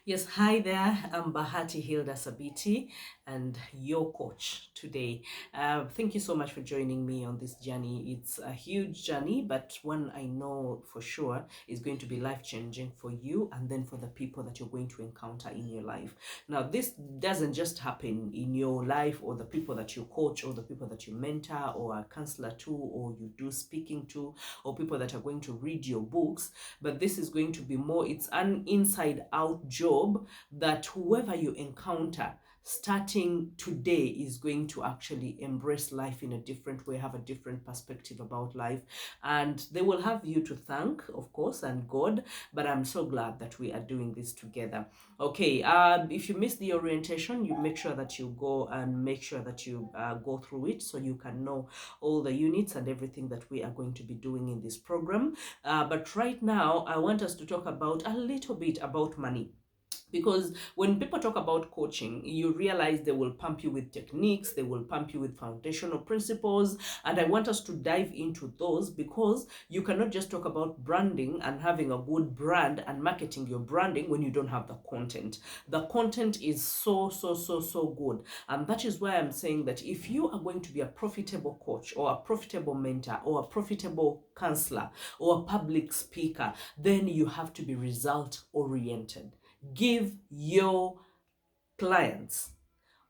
Yes, hi there. I'm Bahati Hilda Sabiti and your coach today. Thank you so much for joining me on this journey. It's a huge journey, but one I know for sure is going to be life changing for you and then for the people that you're going to encounter in your life. Now, this doesn't just happen in your life or the people that you coach or the people that you mentor or a counselor to or you do speaking to or people that are going to read your books, but this is going to be more, it's an inside out job that whoever you encounter starting today is going to actually embrace life in a different way, have a different perspective about life, and they will have you to thank, of course, and God. But I'm so glad that we are doing this together. Okay, if you missed the orientation, you make sure that you go and make sure that you go through it so you can know all the units and everything that we are going to be doing in this program. But right now, I want us to talk about a little bit about money, because when people talk about coaching, you realize they will pump you with techniques, they will pump you with foundational principles, and I want us to dive into those, because you cannot just talk about branding and having a good brand and marketing your branding when you don't have the content. The content is so good, and that is why I'm saying that if you are going to be a profitable coach or a profitable mentor or a profitable counselor or a public speaker, then you have to be result oriented. Give your clients,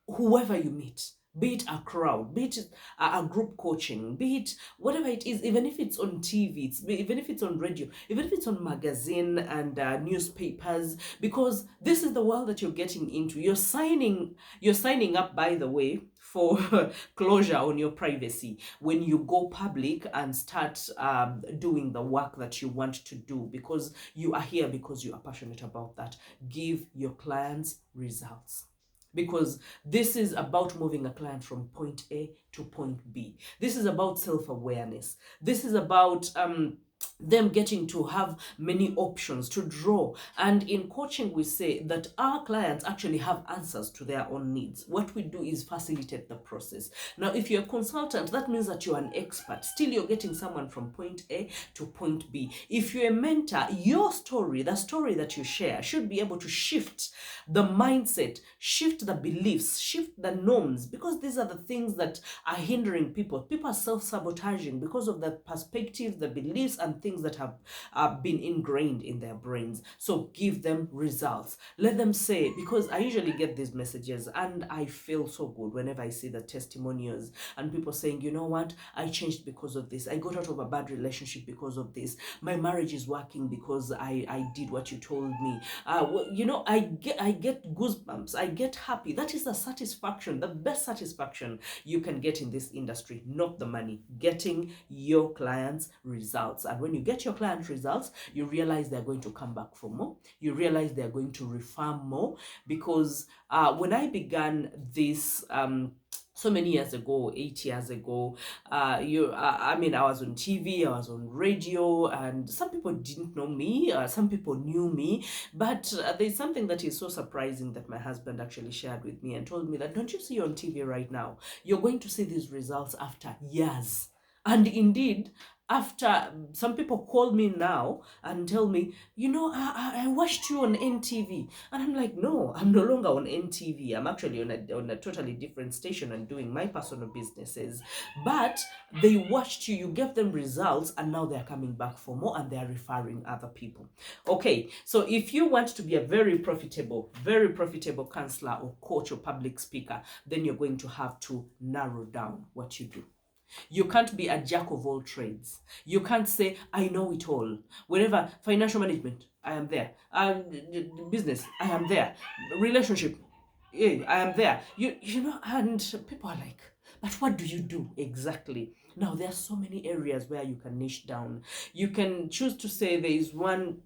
whoever you meet, be it a crowd, be it a group coaching, be it whatever it is, even if it's on TV, even if it's on radio, even if it's on magazine and newspapers, because this is the world that you're getting into. You're signing up, by the way, for closure on your privacy when you go public and start doing the work that you want to do, because you are here because you are passionate about that. Give your clients results, because this is about moving a client from point A to point B. This is about self-awareness. This is about them getting to have many options to draw. And in coaching, we say that our clients actually have answers to their own needs. What we do is facilitate the process. Now, if you're a consultant, that means that you're an expert. Still, you're getting someone from point A to point B. If you're a mentor, your story, the story that you share, should be able to shift the mindset, shift the beliefs, shift the norms, because these are the things that are hindering people. People are self-sabotaging because of the perspectives, the beliefs, and things that have been ingrained in their brains. So give them results. Let them say, because I usually get these messages and I feel so good whenever I see the testimonials and people saying, you know what, I changed because of this. I got out of a bad relationship because of this. My marriage is working because I did what you told me. I get goosebumps. I get happy. That is the satisfaction, the best satisfaction you can get in this industry, not the money. Getting your clients results. And when you get your client results, you realize they're going to come back for more. You realize they're going to refer more, because when I began this, so many years ago, 8 years ago, I was on TV, I was on radio, and some people didn't know me, some people knew me, but there's something that is so surprising that my husband actually shared with me and told me that, don't you see on TV right now? You're going to see these results after years. And indeed, after some people call me now and tell me, I watched you on NTV. And I'm like, no, I'm no longer on NTV. I'm actually on a totally different station and doing my personal businesses. But they watched you, you gave them results, and now they're coming back for more and they're referring other people. Okay, so if you want to be a very profitable counselor or coach or public speaker, then you're going to have to narrow down what you do. You can't be a jack of all trades. You can't say, I know it all. Wherever, financial management, I am there. Business, I am there. Relationship, yeah, I am there. And people are like, but what do you do exactly? Now, there are so many areas where you can niche down. You can choose to say there is one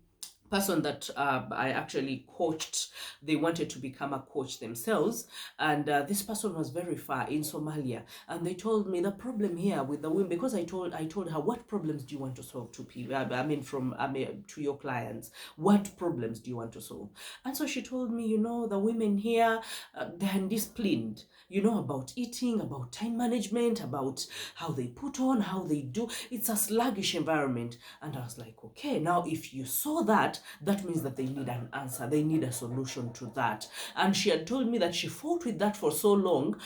person that I actually coached. They wanted to become a coach themselves, and this person was very far in Somalia, and they told me the problem here with the women, because I told her, what problems do you want to solve to people? To your clients, what problems do you want to solve? And so she told me, the women here, they're undisciplined, about eating, about time management, about how they put on, how they do. It's a sluggish environment. And I was like, okay, now if you saw that, that, that means that they need an answer. They need a solution to that. And she had told me that she fought with that for so long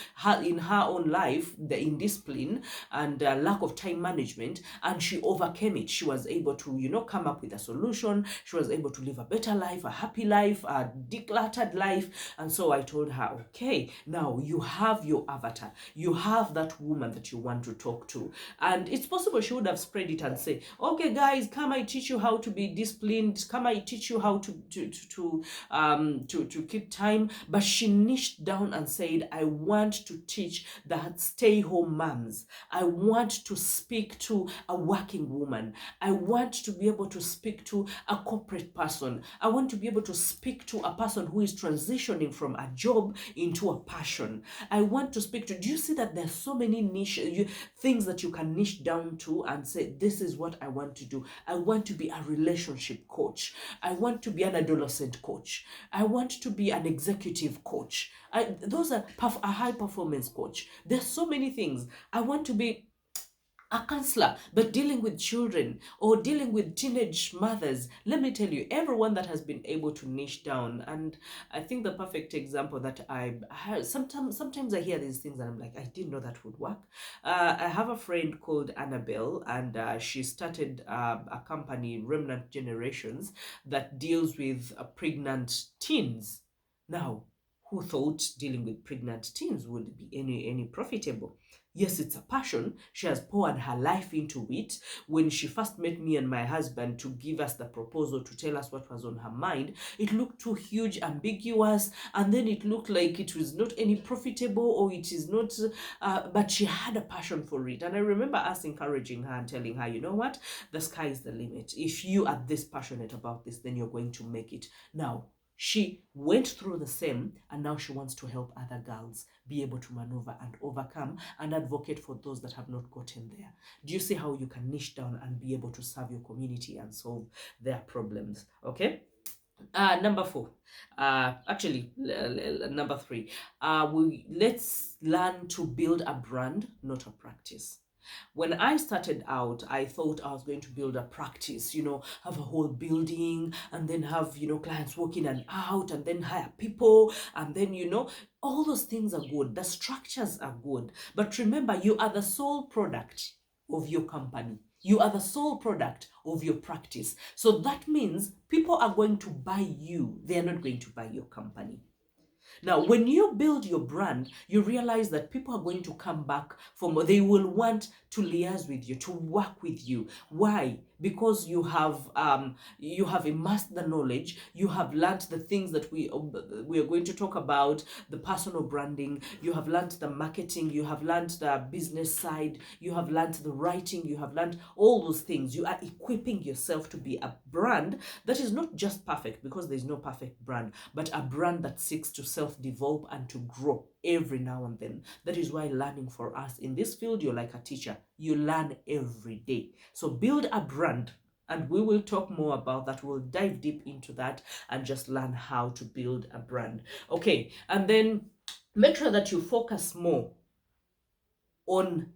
in her own life, the indiscipline and lack of time management, and she overcame it. She was able to, come up with a solution. She was able to live a better life, a happy life, a decluttered life. And so I told her, okay, now you have your avatar. You have that woman that you want to talk to. And it's possible she would have spread it and say, okay, guys, come I teach you how to be disciplined. Come I teach you how to keep time. But she niched down and said, I want to teach that stay-home moms. I want to speak to a working woman. I want to be able to speak to a corporate person. I want to be able to speak to a person who is transitioning from a job into a passion. I want to speak to, do you see that there's so many niche things that you can niche down to and say, this is what I want to do. I want to be a relationship coach. I want to be an adolescent coach. I want to be an executive coach. Those are a high performance coach. There's so many things. I want to be a counselor, but dealing with children or dealing with teenage mothers. Let me tell you, everyone that has been able to niche down, and I think the perfect example that I have, sometimes I hear these things and I'm like, I didn't know that would work. I have a friend called Annabelle, and she started a company, Remnant Generations, that deals with pregnant teens. Now, who thought dealing with pregnant teens would be any profitable? Yes, it's a passion. She has poured her life into it. When she first met me and my husband to give us the proposal, to tell us what was on her mind, it looked too huge, ambiguous, and then it looked like it was not any profitable, or it is not, but she had a passion for it. And I remember us encouraging her and telling her, you know what, the sky is the limit. If you are this passionate about this, then you're going to make it. Now, she went through the same, and now she wants to help other girls be able to maneuver and overcome and advocate for those that have not gotten there. Do you see how you can niche down and be able to serve your community and solve their problems? Okay. Number 4, number 3, let's learn to build a brand, not a practice. When I started out, I thought I was going to build a practice, have a whole building, and then have, clients walk in and out, and then hire people, and then, all those things are good. The structures are good. But remember, you are the sole product of your company. You are the sole product of your practice. So that means people are going to buy you. They are not going to buy your company. Now, when you build your brand, you realize that people are going to come back for more. They will want to liaise with you, to work with you. Why? Because you have amassed the knowledge. You have learned the things that we are going to talk about, the personal branding. You have learned the marketing. You have learned the business side. You have learned the writing. You have learned all those things. You are equipping yourself to be a brand that is not just perfect, because there's no perfect brand, but a brand that seeks to self-develop and to grow every now and then. That is why learning for us in this field, you're like a teacher. You learn every day. So build a brand, and we will talk more about that. We'll dive deep into that and just learn how to build a brand. Okay, and then make sure that you focus more on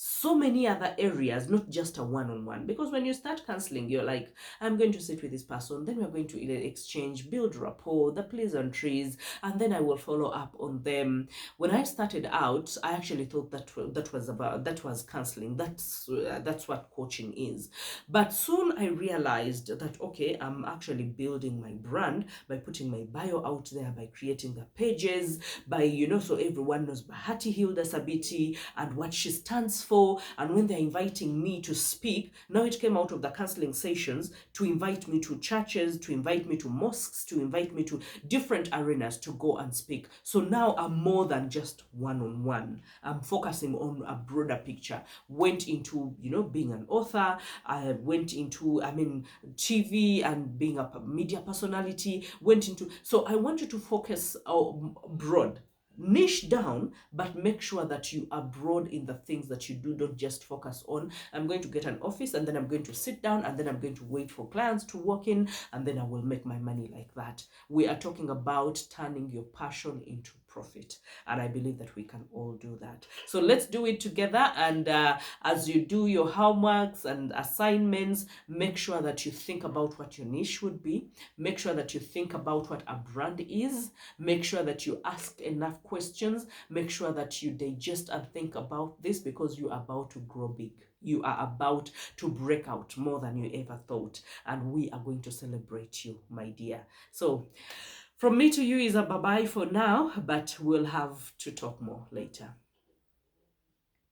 so many other areas, not just a one-on-one. Because when you start counseling, you're like, I'm going to sit with this person, then we're going to exchange, build rapport, the pleasantries, and then I will follow up on them. When I started out, I actually thought that was counseling. That's what coaching is. But soon I realized that, okay, I'm actually building my brand by putting my bio out there, by creating the pages, by, so everyone knows Bahati Hilda Sabiti and what she stands for. And when they're inviting me to speak, now it came out of the counseling sessions to invite me to churches, to invite me to mosques, to invite me to different arenas to go and speak. So now I'm more than just one-on-one. I'm focusing on a broader picture. Went into, being an author. I went into, TV and being a media personality. So I want you to focus broad. Niche down, but make sure that you are broad in the things that you do. Don't just focus on, I'm going to get an office, and then I'm going to sit down, and then I'm going to wait for clients to walk in, and then I will make my money like that. We are talking about turning your passion into profit. And I believe that we can all do that. So let's do it together. And as you do your homeworks and assignments, make sure that you think about what your niche would be. Make sure that you think about what a brand is. Make sure that you ask enough questions. Make sure that you digest and think about this, because you are about to grow big. You are about to break out more than you ever thought. And we are going to celebrate you, my dear. So from me to you is a bye-bye for now, but we'll have to talk more later.